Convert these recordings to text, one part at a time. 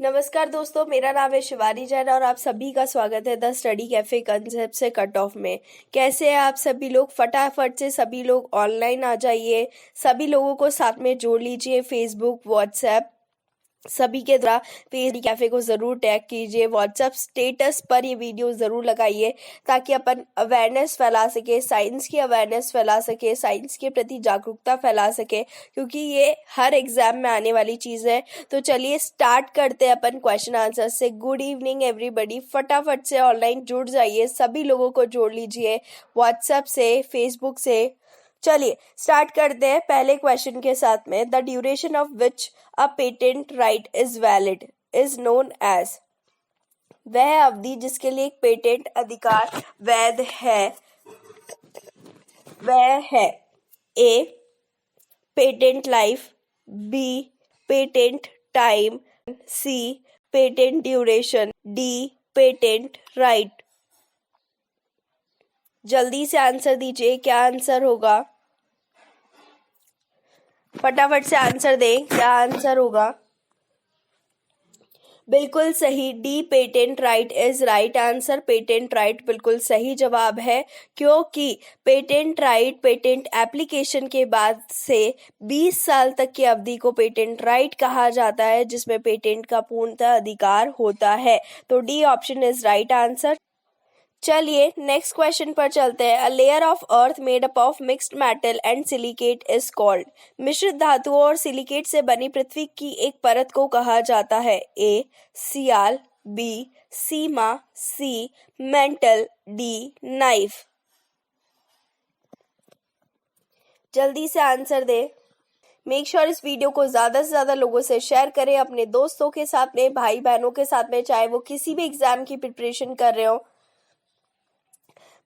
नमस्कार दोस्तों, मेरा नाम है शिवानी जैन और आप सभी का स्वागत है द स्टडी कैफे कंसेप्ट से कट ऑफ में। कैसे हैं आप सभी लोग? फटाफट से सभी लोग ऑनलाइन आ जाइए, सभी लोगों को साथ में जोड़ लीजिए। फेसबुक, व्हाट्सएप सभी के द्वारा पेज कैफे को जरूर टैग कीजिए। व्हाट्सएप स्टेटस पर ये वीडियो जरूर लगाइए ताकि अपन अवेयरनेस फैला सके, साइंस की अवेयरनेस फैला सके, साइंस के प्रति जागरूकता फैला सके, क्योंकि ये हर एग्जाम में आने वाली चीज है। तो चलिए स्टार्ट करते हैं अपन क्वेश्चन आंसर से। गुड इवनिंग एवरीबडी, फटाफट से ऑनलाइन जुड़ जाइए, सभी लोगों को जोड़ लीजिए व्हाट्सएप से, फेसबुक से। चलिए स्टार्ट करते हैं पहले क्वेश्चन के साथ में। The duration of which a patent right is valid is known as. वह अवधि जिसके लिए एक पेटेंट अधिकार वैध है वह है A patent life, B patent time, C patent duration, D patent right. जल्दी से आंसर दीजिए, क्या आंसर होगा? फटाफट से आंसर दें, क्या आंसर होगा? बिल्कुल सही, D patent right is right answer. Patent right बिल्कुल सही जवाब है, क्योंकि पेटेंट राइट पेटेंट एप्लीकेशन के बाद से 20 साल तक की अवधि को पेटेंट राइट कहा जाता है, जिसमें पेटेंट का पूर्णतः अधिकार होता है। तो D option is right answer. चलिए नेक्स्ट क्वेश्चन पर चलते हैं। A layer of earth made up of mixed metal and silicate is called. मिश्रित धातुओं और सिलिकेट से बनी पृथ्वी की एक परत को कहा जाता है। ए सियाल, बी सीमा, सी मेंटल, डी नाइफ। जल्दी से आंसर दे। मेक श्योर इस वीडियो को ज्यादा से ज्यादा लोगों से शेयर करें, अपने दोस्तों के साथ में, भाई बहनों के साथ में, चाहे वो किसी भी एग्जाम की प्रिपरेशन कर रहे हो।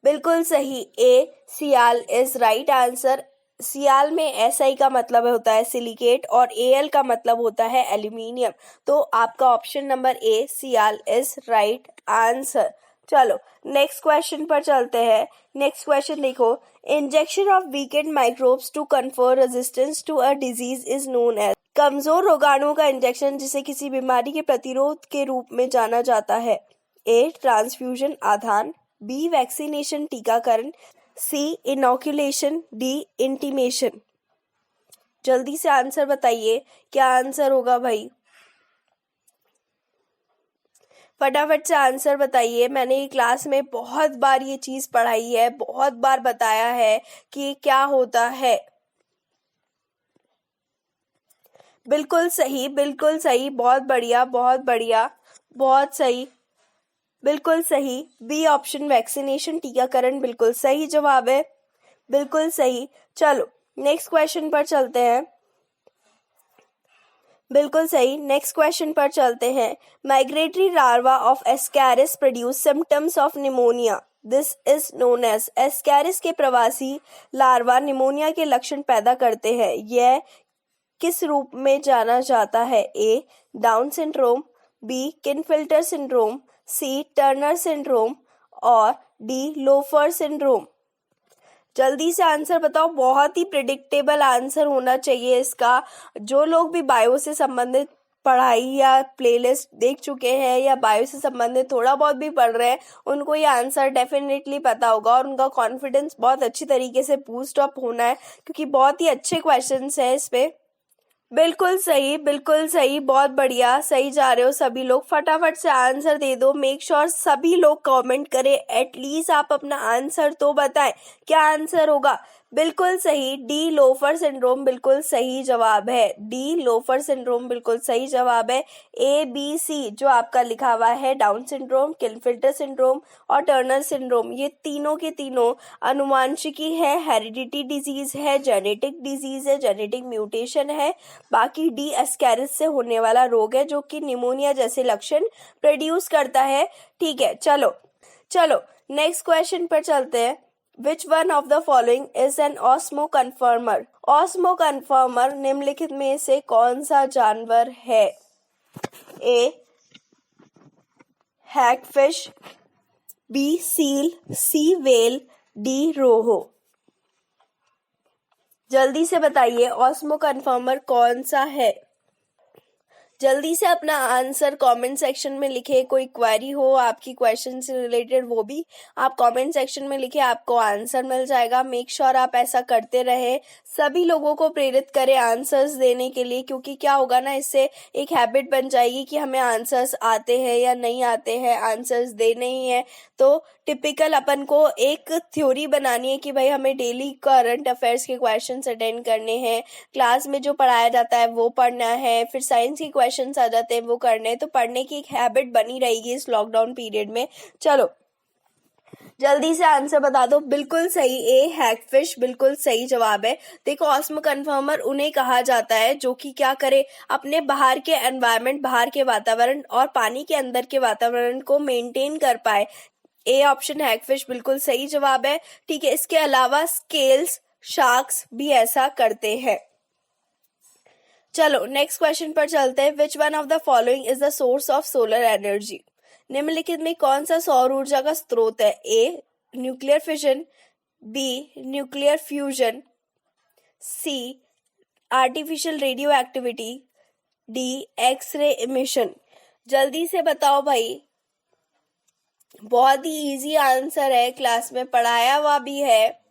बिल्कुल सही, ए सियाल इज राइट आंसर। सियाल में एसआई का मतलब होता है सिलिकेट और एल का मतलब होता है एल्यूमिनियम। तो आपका option number A sial is right answer. चलो नेक्स्ट क्वेश्चन पर चलते हैं। नेक्स्ट क्वेश्चन देखो। Injection of weakened microbes to confer resistance to a disease is known as. कमजोर रोगाणुओं का इंजेक्शन जिसे किसी बीमारी के प्रतिरोध के रूप में जाना जाता है। ए ट्रांसफ्यूजन आधान, बी वैक्सीनेशन टीकाकरण, सी इनोक्यूलेशन, डी इंटीमेशन। जल्दी से आंसर बताइए, क्या आंसर होगा भाई? फटाफट से आंसर बताइए। मैंने ये क्लास में बहुत बार ये चीज पढ़ाई है, बहुत बार बताया है कि क्या होता है। बिल्कुल सही, बिल्कुल सही, बहुत बढ़िया, बहुत बढ़िया, बहुत सही, बिल्कुल सही। बी ऑप्शन वैक्सीनेशन टीकाकरण बिल्कुल सही जवाब है, बिल्कुल सही। चलो नेक्स्ट क्वेश्चन पर चलते हैं। बिल्कुल सही, नेक्स्ट क्वेश्चन पर चलते हैं। Migratory larva of ascaris produce symptoms of pneumonia, this is known as. Ascaris के प्रवासी लार्वा निमोनिया के लक्षण पैदा करते हैं, यह किस रूप में जाना जाता है? ए डाउन सिंड्रोम, बी किनफिल्टर सिंड्रोम, सी टर्नर सिंड्रोम और डी लोफर सिंड्रोम। जल्दी से आंसर बताओ, बहुत ही प्रिडिक्टेबल आंसर होना चाहिए इसका। जो लोग भी बायो से संबंधित पढ़ाई या प्लेलिस्ट देख चुके हैं या बायो से संबंधित थोड़ा बहुत भी पढ़ रहे हैं, उनको ये आंसर डेफिनेटली पता होगा और उनका कॉन्फिडेंस बहुत अच्छी तरीके से बूस्ट अप होना है, क्योंकि बहुत ही अच्छे क्वेश्चंस हैं इस पे। बिल्कुल सही, बिल्कुल सही, बहुत बढ़िया, सही जा रहे हो सभी लोग। फटाफट से आंसर दे दो। मेक श्योर सभी लोग कमेंट करें, एटलीस्ट आप अपना आंसर तो बताएं, क्या आंसर होगा? बिल्कुल सही, डी लोफर सिंड्रोम बिल्कुल सही जवाब है। डी लोफर सिंड्रोम बिल्कुल सही जवाब है। ए बी सी जो आपका लिखा हुआ है, डाउन सिंड्रोम, किलफिल्टर सिंड्रोम और टर्नर सिंड्रोम, ये तीनों के तीनों अनुवांशिकी है, हेरिडिटी डिजीज है, जेनेटिक डिजीज है, जेनेटिक म्यूटेशन है। बाकी डी एस्कैरिस से होने वाला रोग है जो कि निमोनिया जैसे लक्षण प्रोड्यूस करता है। ठीक है, चलो चलो नेक्स्ट क्वेश्चन पर चलते हैं। Which one of the following is an osmo कन्फर्मर? Osmo कन्फर्मर निम्नलिखित में से कौन सा जानवर है? ए हैगफिश, बी सील, सी व्हेल, डी रोहो। जल्दी से बताइए, ऑस्मो कन्फर्मर कौन सा है? जल्दी से अपना आंसर कमेंट सेक्शन में लिखे। कोई क्वेरी हो आपकी क्वेश्चन से रिलेटेड वो भी आप कमेंट सेक्शन में लिखे, आपको आंसर मिल जाएगा। मेक श्योर आप ऐसा करते रहे, सभी लोगों को प्रेरित करें आंसर्स देने के लिए, क्योंकि क्या होगा ना, इससे एक हैबिट बन जाएगी कि हमें आंसर्स आते हैं या नहीं आते हैं, आंसर्स देने ही है। तो टिपिकल अपन को एक थ्योरी बनानी है कि भाई हमें डेली करंट अफेयर्स के क्वेश्चंस अटेंड करने हैं, क्लास में जो पढ़ाया जाता है वो पढ़ना है, फिर साइंस के क्वेश्चंस आ जाते हैं वो करने हैं। तो पढ़ने की एक हैबिट बनी रहेगी इस लॉकडाउन पीरियड में। चलो जल्दी से आंसर बता दो। बिल्कुल सही, ए हैगफिश बिल्कुल सही जवाब है। देखो ऑस्मो कन्फर्मर उन्हें कहा जाता है जो कि क्या करे, अपने बाहर के एनवायरनमेंट, बाहर के वातावरण और पानी के अंदर के वातावरण को मेंटेन कर पाए। ए ऑप्शन हैगफिश बिल्कुल सही जवाब है। ठीक है, इसके अलावा स्केल्स, शार्क्स भी ऐसा करते हैं। चलो नेक्स्ट क्वेश्चन पर चलते हैं। Which one of the following is the source of solar energy? निम्नलिखित में कौन सा सौर ऊर्जा का स्रोत है? A nuclear fission, B nuclear fusion, C artificial radioactivity, D x-ray emission. जल्दी से बताओ भाई, बहुत ही इजी आंसर है, क्लास में पढ़ाया हुआ भी है।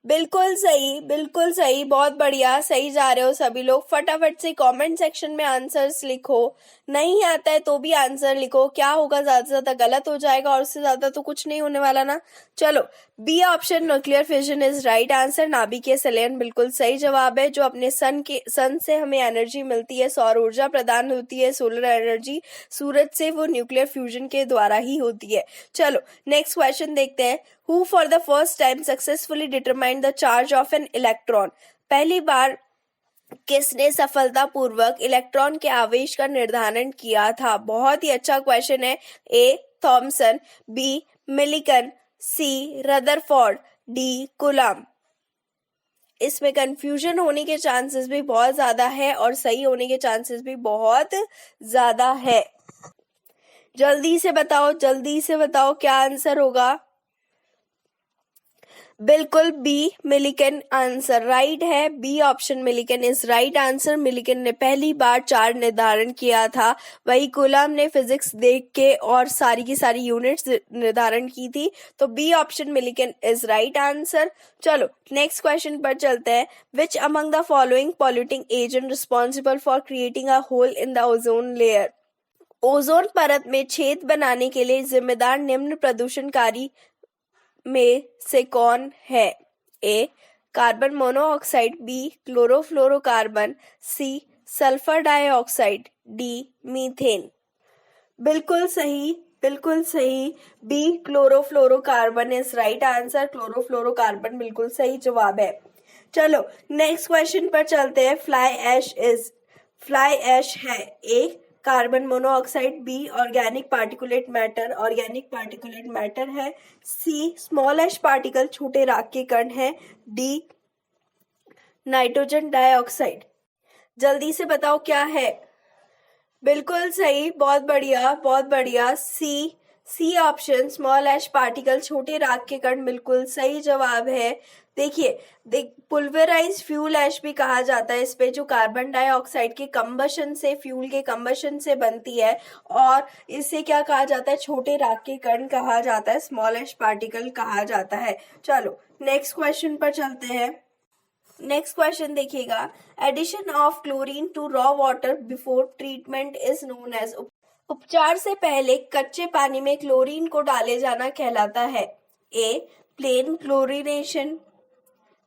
बिल्कुल सही, बहुत बढ़िया, सही जा रहे हो सभी लोग। फटाफट से कमेंट सेक्शन में आंसर्स लिखो, नहीं आता है तो भी आंसर लिखो। क्या होगा, ज्यादा से ज्यादा गलत हो जाएगा और उससे ज्यादा तो कुछ नहीं होने वाला ना। चलो B option nuclear fission is right answer. नाभिकीय संलयन बिल्कुल सही जवाब है। जो अपने सन से हमें एनर्जी मिलती है, सौर ऊर्जा प्रदान होती है, सोलर एनर्जी सूरज से, वो न्यूक्लियर फ्यूजन के द्वारा ही होती है। चलो नेक्स्ट क्वेश्चन देखते हैं। Who for the first time successfully determined the charge of an electron? पहली बार किसने सफलतापूर्वक इलेक्ट्रॉन के आवेश का निर्धारण किया था? बहुत ही अच्छा क्वेश्चन है। ए थॉमसन, बी मिलिकन, सी रदरफोर्ड, डी कूलम्ब। इसमें कंफ्यूजन होने के चांसेस भी बहुत ज्यादा है और सही होने के चांसेस भी बहुत ज्यादा है। जल्दी से बताओ क्या आंसर होगा। बिल्कुल बी मिलिकन आंसर राइट है। B option Millikan is right answer. Millikan ने पहली बार चार्ज निर्धारण किया था, वही कूलम्ब ने फिजिक्स देख के और सारी की सारी यूनिट्स निर्धारण की थी। तो B option Millikan is right answer. चलो नेक्स्ट क्वेश्चन पर चलते हैं। Which among the following polluting agent responsible for creating a hole in the ozone layer? Ozone परत में छेद बनाने के लिए जिम्मेदार निम्न प्रदूषणकारी में से कौन है? A carbon monoxide, B chlorofluorocarbon, C sulphur dioxide, D methane. बिल्कुल सही, B chlorofluorocarbon is right answer. Chlorofluorocarbon बिल्कुल सही जवाब है। चलो नेक्स्ट क्वेश्चन पर चलते हैं। फ्लाई ऐश है A carbon monoxide, B organic particulate matter है, सी स्मॉल ऐश पार्टिकल छोटे राख के कण है, डी नाइट्रोजन डाइऑक्साइड। जल्दी से बताओ क्या है। बिल्कुल सही, बहुत बढ़िया। सी ऑप्शन स्मॉल ऐश पार्टिकल छोटे राख के कण बिल्कुल सही जवाब है। देखिए पुल्वेराइज फ्यूल ऐश भी कहा जाता है इस पे, जो कार्बन डाइऑक्साइड के कंबशन से, फ्यूल के कंबशन से बनती है, और इसे क्या कहा जाता है, छोटे राख के कण कहा जाता है, स्मॉल ऐश पार्टिकल कहा जाता है। चलो नेक्स्ट क्वेश्चन पर चलते हैं। नेक्स्ट क्वेश्चन देखिएगा। Addition of chlorine to raw water before treatment is known as. उपचार से पहले कच्चे पानी में क्लोरीन को डाले जाना कहलाता है। A plain chlorination,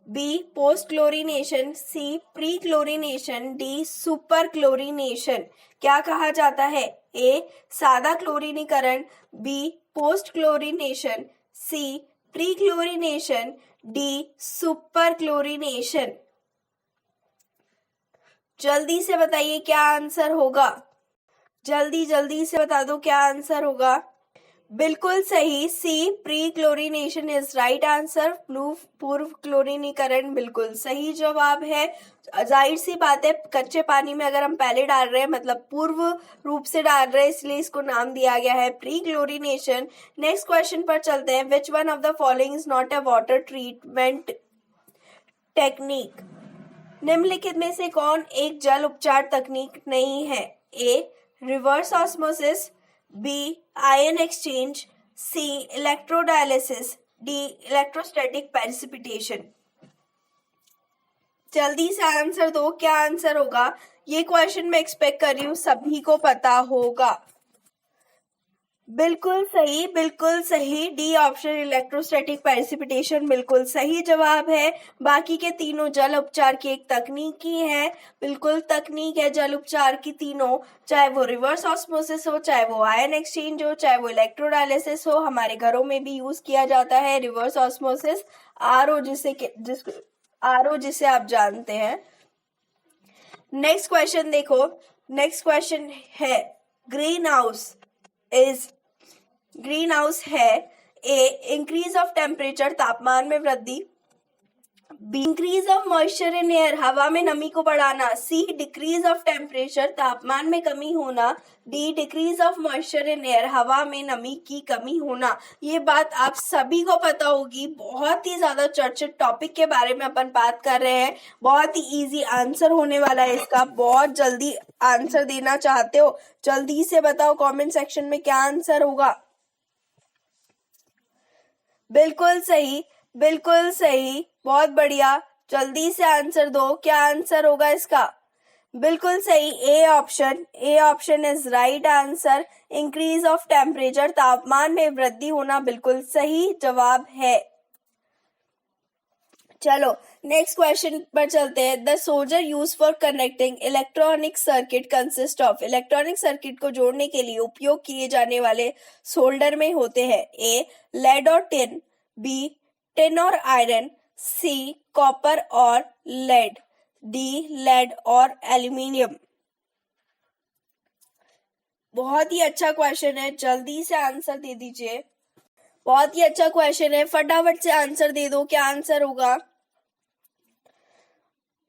B post chlorination, C pre chlorination, D super chlorination. क्या कहा जाता है? ए सादा क्लोरीनीकरण, B post chlorination, C pre chlorination, D super chlorination. जल्दी से बताइए क्या आंसर होगा। जल्दी से बता दो क्या आंसर होगा। बिल्कुल सही, C pre chlorination is right answer. पूर्व क्लोरीनीकरण बिल्कुल सही जवाब है। जाहिर सी बात है, कच्चे पानी में अगर हम पहले डाल रहे हैं मतलब पूर्व रूप से डाल रहे हैं, इसलिए इसको नाम दिया गया है प्री क्लोरीनेशन। नेक्स्ट क्वेश्चन पर चलते हैं। Which one of the following is not a water treatment technique? निम्नलिखित में से कौन एक जल उपचार तकनीक नहीं है? A reverse osmosis, B ion exchange, C electrodialysis, D electrostatic precipitation. जल्दी से आंसर दो, क्या आंसर होगा? ये क्वेश्चन मैं एक्सपेक्ट कर रही हूँ सभी को पता होगा। बिल्कुल सही, बिल्कुल सही, डी ऑप्शन इलेक्ट्रोस्टैटिक प्रेसिपिटेशन बिल्कुल सही जवाब है। बाकी के तीनों जल उपचार की एक तकनीक ही है, बिल्कुल तकनीक है जल उपचार की तीनों, चाहे वो रिवर्स ऑस्मोसिस हो, चाहे वो आयन एक्सचेंज हो, चाहे वो इलेक्ट्रोडायलिसिस हो। हमारे घरों में भी यूज किया जाता है रिवर्स ऑस्मोसिस, आरओ जिसे आप जानते हैं। नेक्स्ट क्वेश्चन देखो, नेक्स्ट क्वेश्चन है ग्रीन हाउस है ए इंक्रीज ऑफ टेम्परेचर, तापमान में वृद्धि, be increase of moisture in air, हवा में नमी को बढ़ाना, सी डिक्रीज ऑफ टेम्परेचर, तापमान में कमी होना, D decrease of moisture in air, हवा में नमी की कमी होना। ये बात आप सभी को पता होगी, बहुत ही ज्यादा चर्चित टॉपिक के बारे में अपन बात कर रहे हैं। बहुत ही इजी आंसर होने वाला है इसका, बहुत जल्दी आंसर देना चाहते हो जल्दी से बताओ कमेंट सेक्शन में क्या आंसर होगा। बिल्कुल सही, बिल्कुल सही, बहुत बढ़िया, जल्दी से आंसर दो, क्या आंसर होगा इसका? बिल्कुल सही, A option is right answer. Increase of temperature, तापमान में वृद्धि होना बिल्कुल सही जवाब है। चलो नेक्स्ट क्वेश्चन पर चलते हैं। The solder used for connecting electronic circuit consist of, electronic circuit को जोड़ने के लिए उपयोग किए जाने वाले सोल्डर में होते हैं ए लेड और टिन, बी टिन और आयरन, सी कॉपर और लेड, डी लेड और एल्यूमिनियम। बहुत ही अच्छा क्वेश्चन है, जल्दी से आंसर दे दीजिए। बहुत ही अच्छा क्वेश्चन है, फटाफट से आंसर दे दो, क्या आंसर होगा?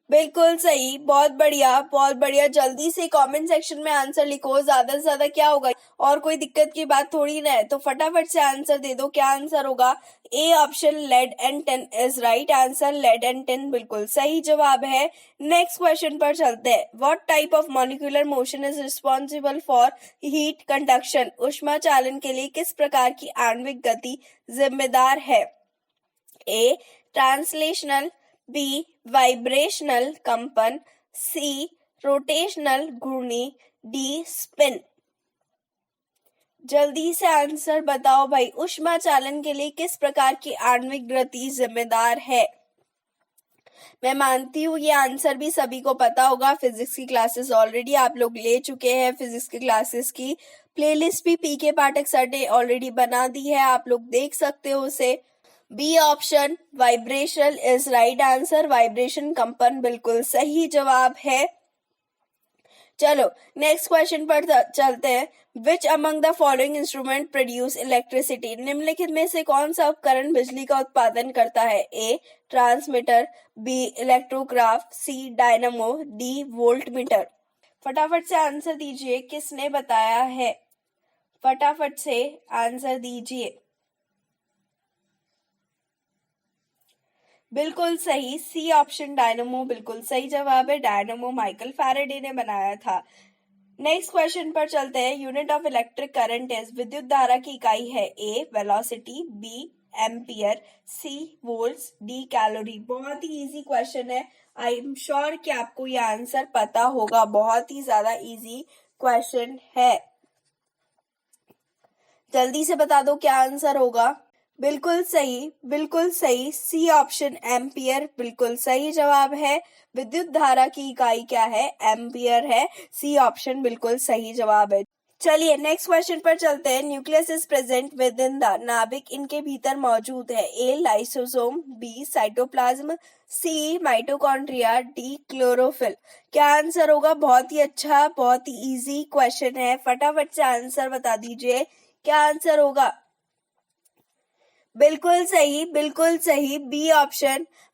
बिल्कुल सही, बहुत बढ़िया, जल्दी से कमेंट सेक्शन में आंसर लिखो, ज्यादा से ज्यादा क्या होगा, और कोई दिक्कत की बात थोड़ी ना है, तो फटाफट से आंसर दे दो, क्या आंसर होगा? A option lead and tin is right answer, lead and tin बिल्कुल सही जवाब है। नेक्स्ट क्वेश्चन पर चलते हैं। What type of molecular motion is responsible for heat conduction, ऊष्मा चालन के लिए किस प्रकार की आणविक गति जिम्मेदार है? ए ट्रांसलेशनल, बी वाइब्रेशनल कंपन, सी रोटेशनल घूर्णी, डी स्पिन। जल्दी से आंसर बताओ भाई, ऊष्मा चालन के लिए किस प्रकार की आणविक गति जिम्मेदार है? मैं मानती हूँ ये आंसर भी सभी को पता होगा, फिजिक्स की क्लासेस ऑलरेडी आप लोग ले चुके हैं, फिजिक्स की क्लासेस की प्लेलिस्ट भी पीके पाठक सर ने ऑलरेडी बना दी है, आप लोग देख सकते हो उसे। B option vibration is right answer, vibration कंपन बिल्कुल सही जवाब है। चलो नेक्स्ट क्वेश्चन पर चलते हैं। Which among the following instrument produce electricity, निम्नलिखित में से कौन सा उपकरण बिजली का उत्पादन करता है? ए ट्रांसमीटर, बी इलेक्ट्रोग्राफ, सी डायनामो, डी वोल्ट मीटर। फटाफट से आंसर दीजिए, किसने बताया है? फटाफट से आंसर दीजिए। बिल्कुल सही, सी ऑप्शन डायनामो बिल्कुल सही जवाब है, डायनामो माइकल फैराडे ने बनाया था। नेक्स्ट क्वेश्चन पर चलते हैं। Unit of electric current is, विद्युत धारा की इकाई है ए वेलोसिटी, बी एम्पियर, सी वोल्ट्स, डी कैलोरी। बहुत ही इजी क्वेश्चन है, आई एम श्योर कि आपको ये आंसर पता होगा, बहुत ही ज्यादा इजी क्वेश्चन है। जल्दी से बता दो क्या आंसर होगा। बिल्कुल सही, सी ऑप्शन एम्पियर बिल्कुल सही जवाब है। विद्युत धारा की इकाई क्या है? एम्पियर है, सी ऑप्शन बिल्कुल सही जवाब है। चलिए नेक्स्ट क्वेश्चन पर चलते हैं। Nucleus is present with in the, नाभिक इनके भीतर मौजूद है। ए लाइसोसोम, बी साइटोप्लाज्म, सी माइटोकॉन्ड्रिया, डी क्लोरोफिल। क्या आंसर होगा? बहुत ही अच्छा, बहुत ही इजी क्वेश्चन है, फटाफट से आंसर बता दीजिए, क्या आंसर होगा? बिल्कुल सही,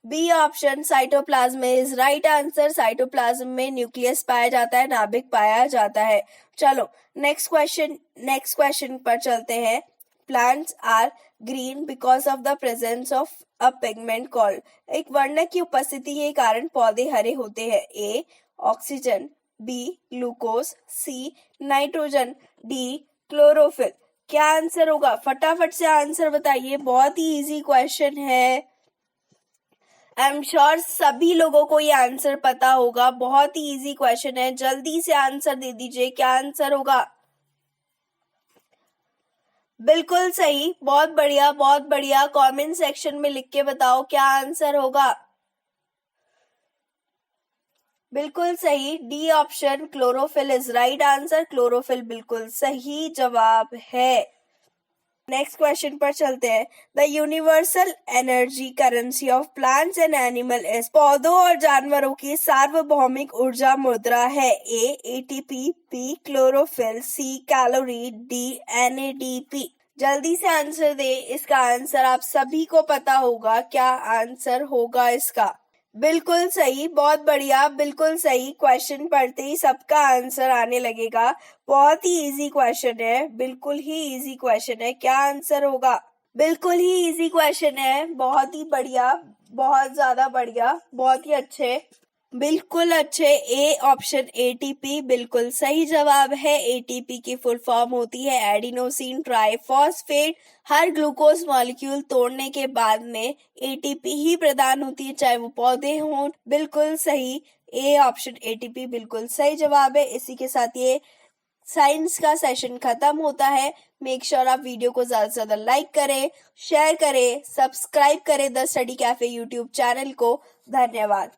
B option cytoplasm is right answer. Cytoplasm में न्यूक्लियस पाया जाता है, नाभिक पाया जाता है। चलो नेक्स्ट क्वेश्चन पर चलते हैं। Plants are green because of the presence of a pigment called. एक वर्णक की उपस्थिति के कारण पौधे हरे होते हैं. A. Oxygen, B. Glucose, C. Nitrogen, D. Chlorophyll. क्या आंसर होगा? फटाफट से आंसर बताइए. बहुत ही इजी क्वेश्चन है. आई एम श्योर सभी लोगों को ये आंसर पता होगा. बहुत ही इजी क्वेश्चन है. जल्दी से आंसर दे दीजिए. क्या आंसर होगा? बिल्कुल सही. बहुत बढ़िया, बहुत बढ़िया. कमेंट सेक्शन में लिख के बताओ क्या आंसर होगा. बिल्कुल सही. D option chlorophyll is right answer. Chlorophyll बिल्कुल सही जवाब है. नेक्स्ट क्वेश्चन पर चलते हैं. The universal energy currency of plants and animal is. पौधों और जानवरों की सार्वभौमिक ऊर्जा मुद्रा है. A. ATP, B. Chlorophyll, C. Calorie, D. NADP. जल्दी से आंसर दे. इसका आंसर आप सभी को पता होगा. क्या आंसर होगा इसका? बिल्कुल सही. बहुत बढ़िया. बिल्कुल सही. क्वेश्चन पढ़ते ही सबका आंसर आने लगेगा. बहुत ही इजी क्वेश्चन है. बिल्कुल ही इजी क्वेश्चन है. क्या आंसर होगा? बिल्कुल ही इजी क्वेश्चन है. बहुत ही बढ़िया, बहुत ज्यादा बढ़िया, बहुत ही अच्छे, बिल्कुल अच्छे. ए ऑप्शन ATP बिल्कुल सही जवाब है. ATP की फुल फॉर्म होती है एडिनोसिन ट्राइफॉस्फेट. हर ग्लूकोज मॉलिक्यूल तोड़ने के बाद में ATP ही प्रदान होती है, चाहे वो पौधे हों. बिल्कुल सही. ए ऑप्शन ATP बिल्कुल सही जवाब है. इसी के साथ ये साइंस का सेशन खत्म होता है. मेक श्योर आप वीडियो को ज्यादा से ज्यादा लाइक करें, शेयर करें, सब्सक्राइब करें the study cafe YouTube channel को. धन्यवाद.